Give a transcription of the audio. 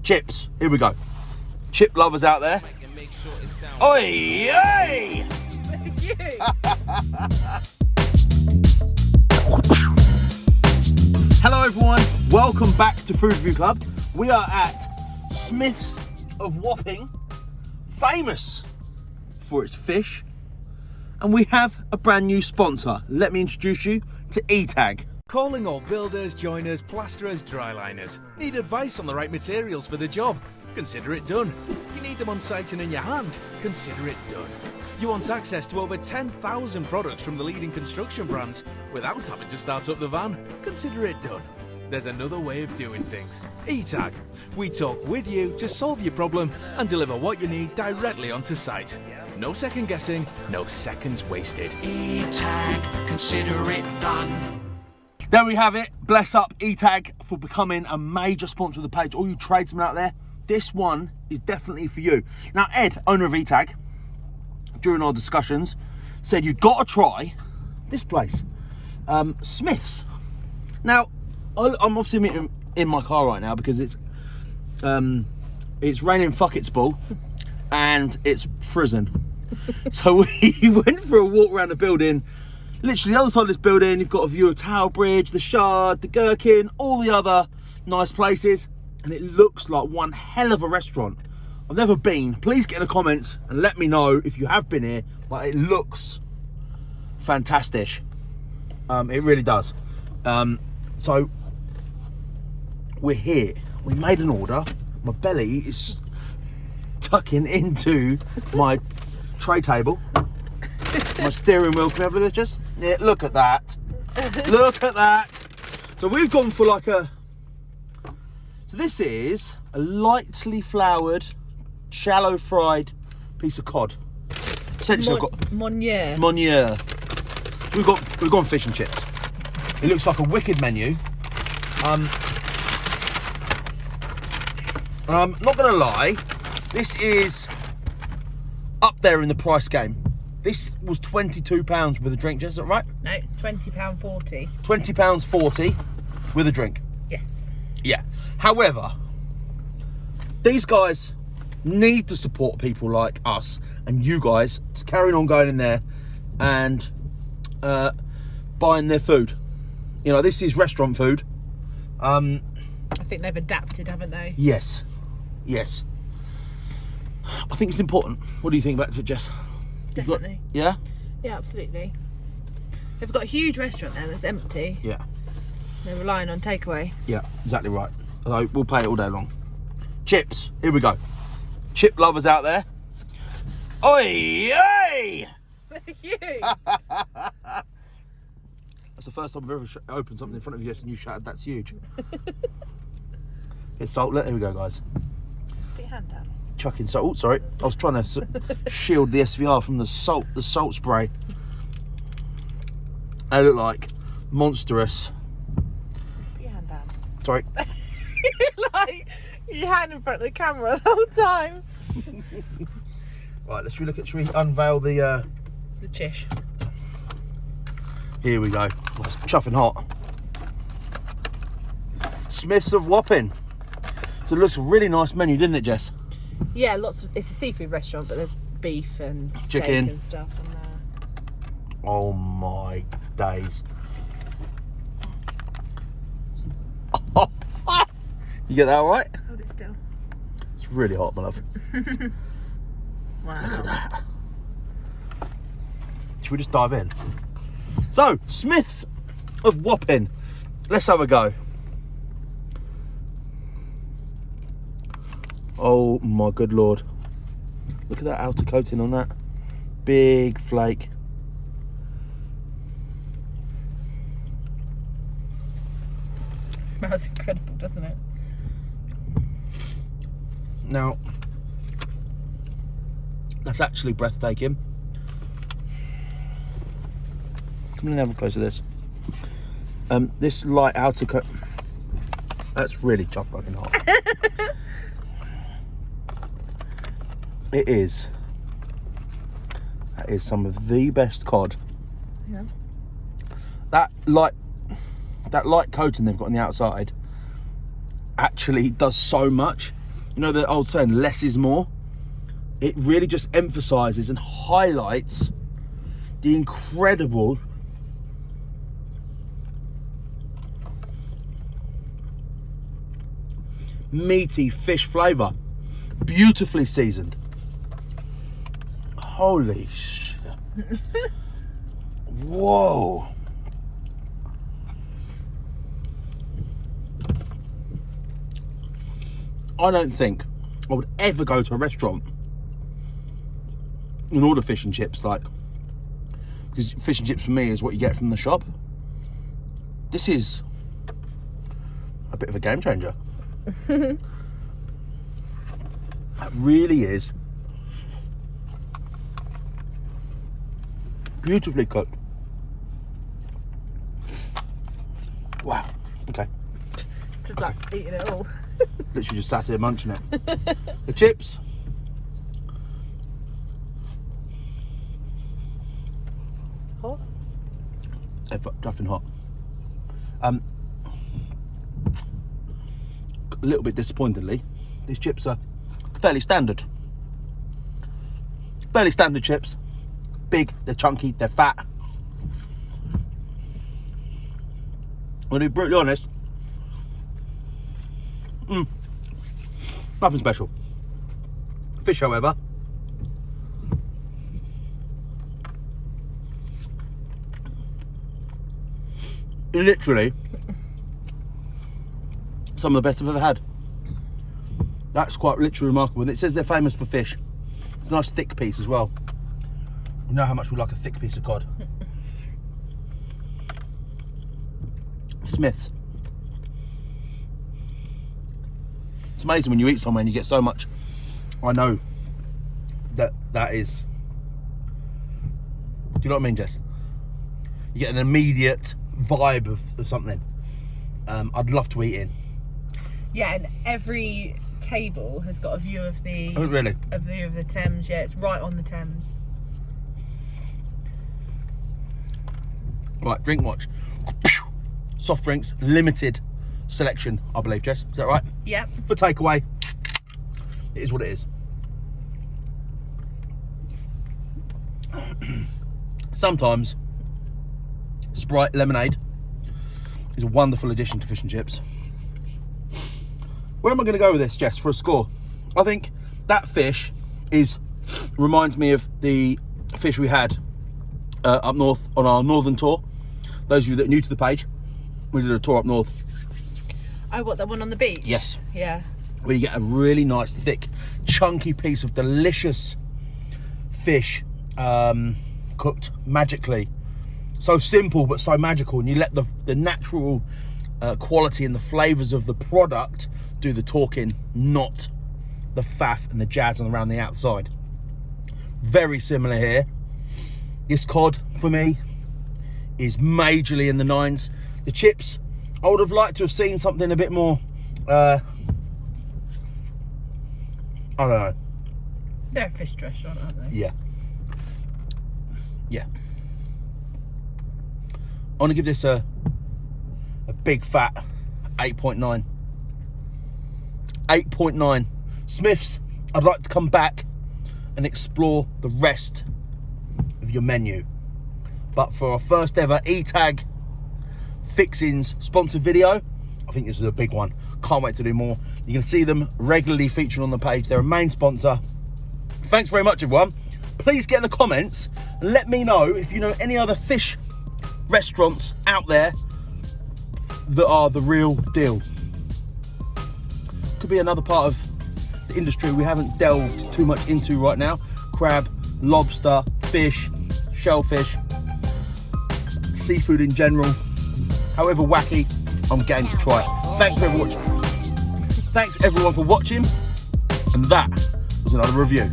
Chips, here we go. Chip lovers out there. Oi, hey! Hello everyone, welcome back to Food Review Club. We are at Smiths of Wapping, famous for its fish, and we have a brand new sponsor. Let me introduce you to E-Tag. Calling all builders, joiners, plasterers, dryliners. Need advice on the right materials for the job? Consider it done. You need them on site and in your hand? Consider it done. You want access to over 10,000 products from the leading construction brands without having to start up the van? Consider it done. There's another way of doing things. E-Tag. We talk with you to solve your problem and deliver what you need directly onto site. No second guessing, no seconds wasted. E-Tag, consider it done. There we have it. Bless up E-Tag for becoming a major sponsor of the page. All you tradesmen out there, this one is definitely for you. Now, Ed, owner of E-Tag, during our discussions, said you've got to try this place, Smiths. Now, I'm obviously in my car right now because it's raining fucketsball and it's frizzing. So we went for a walk around the building. Literally the other side of this building, you've got a view of Tower Bridge, the Shard, the Gherkin, all the other nice places, and it looks like one hell of a restaurant. I've never been. Please get in the comments and let me know if you have been here, but it looks fantastic. It really does. So we're here. We made an order. My belly is tucking into my tray table. My steering wheel, can we have a look, just? Yeah, look at that. Look at that. So we've gone for like a... So this is a lightly floured, shallow fried piece of cod. Essentially, I've got... Monier. We've gone fish and chips. It looks like a wicked menu. I'm not going to lie, this is up there in the price game. This was £22 with a drink, Jess, is that right? No, it's £20.40. £20.40 with a drink. Yes. Yeah. However, these guys need to support people like us and you guys to carry on going in there and buying their food. You know, this is restaurant food. I think they've adapted, haven't they? Yes. Yes. I think it's important. What do you think about it, Jess? Definitely. Yeah? Yeah, absolutely. They've got a huge restaurant there that's empty. Yeah. They're relying on takeaway. Yeah, exactly right. So we'll pay it all day long. Chips, here we go. Chip lovers out there. Oi, hey! You! That's the first time I've ever opened something in front of you and you shouted, "That's huge." Get salt. Here we go, guys. Put your hand down. Chucking salt. Oh, sorry. I was trying to shield the SVR from the salt spray. They look like monstrous. Put your hand down. Sorry. Like, your hand in front of the camera the whole time. Right, should we unveil the chish. Here we go. Oh, it's chuffing hot. Smiths of Wapping. So it looks a really nice menu, didn't it, Jess? Yeah, it's a seafood restaurant, but there's beef and steak Chicken and stuff in there. Oh my days. You get that all right? Hold it still. It's really hot, my love. Wow. Look at that. Should we just dive in? So, Smiths of Wapping. Let's have a go. Oh my good lord. Look at that outer coating on that. Big flake. It smells incredible, doesn't it? Now, that's actually breathtaking. Come in and have a close of this. This light outer coat. That's really tough fucking hot. It is. That is some of the best cod. Yeah. That light coating they've got on the outside actually does so much. you know the old saying, less is more? It really just emphasises and highlights the incredible meaty fish flavour, beautifully seasoned. Holy shit. Whoa. I don't think I would ever go to a restaurant and order fish and chips, like, because fish and chips for me is what you get from the shop. This is a bit of a game changer. It really is. Beautifully cooked. Wow. Okay. Just like eating it all. Literally just sat here munching it. The chips. Hot? They're nothing hot. A little bit disappointingly, these chips are fairly standard. Fairly standard chips. Big, they're chunky, they're fat. I'm gonna be brutally honest. Nothing special. Fish, however, literally some of the best I've ever had. That's quite literally remarkable. And it says they're famous for fish. It's a nice thick piece as well. You know how much we like a thick piece of cod. Smiths. It's amazing when you eat somewhere and you get so much. I know that is. Do you know what I mean, Jess? You get an immediate vibe of something. I'd love to eat in. Yeah, and every table has got a view of the. Oh, really? A view of the Thames. Yeah, it's right on the Thames. Right, drink watch. Soft drinks, limited selection, I believe, Jess. Is that right? Yep. For takeaway, it is what it is. Sometimes Sprite lemonade is a wonderful addition to fish and chips. Where am I going to go with this, Jess, for a score? I think that fish reminds me of the fish we had up north on our northern tour. Those of you that are new to the page, we did a tour up north. Oh, what, the one on the beach? Yes. Yeah. Where you get a really nice, thick, chunky piece of delicious fish cooked magically. So simple, but so magical. And you let the natural quality and the flavours of the product do the talking, not the faff and the jazz on around the outside. Very similar here. This cod, for me, is majorly in the 9s. The chips, I would have liked to have seen something a bit more, I don't know. They're a fish restaurant, aren't they? Yeah. Yeah. I want to give this a big fat 8.9. 8.9. Smiths, I'd like to come back and explore the rest of your menu. But for our first ever E-Tag Fixings sponsored video, I think this is a big one. Can't wait to do more. You can see them regularly featured on the page. They're a main sponsor. Thanks very much, everyone. Please get in the comments and let me know if you know any other fish restaurants out there that are the real deal. Could be another part of the industry we haven't delved too much into right now. Crab, lobster, fish, shellfish, seafood in general. However wacky, I'm game to try it. Thanks everyone for watching, and that was another review.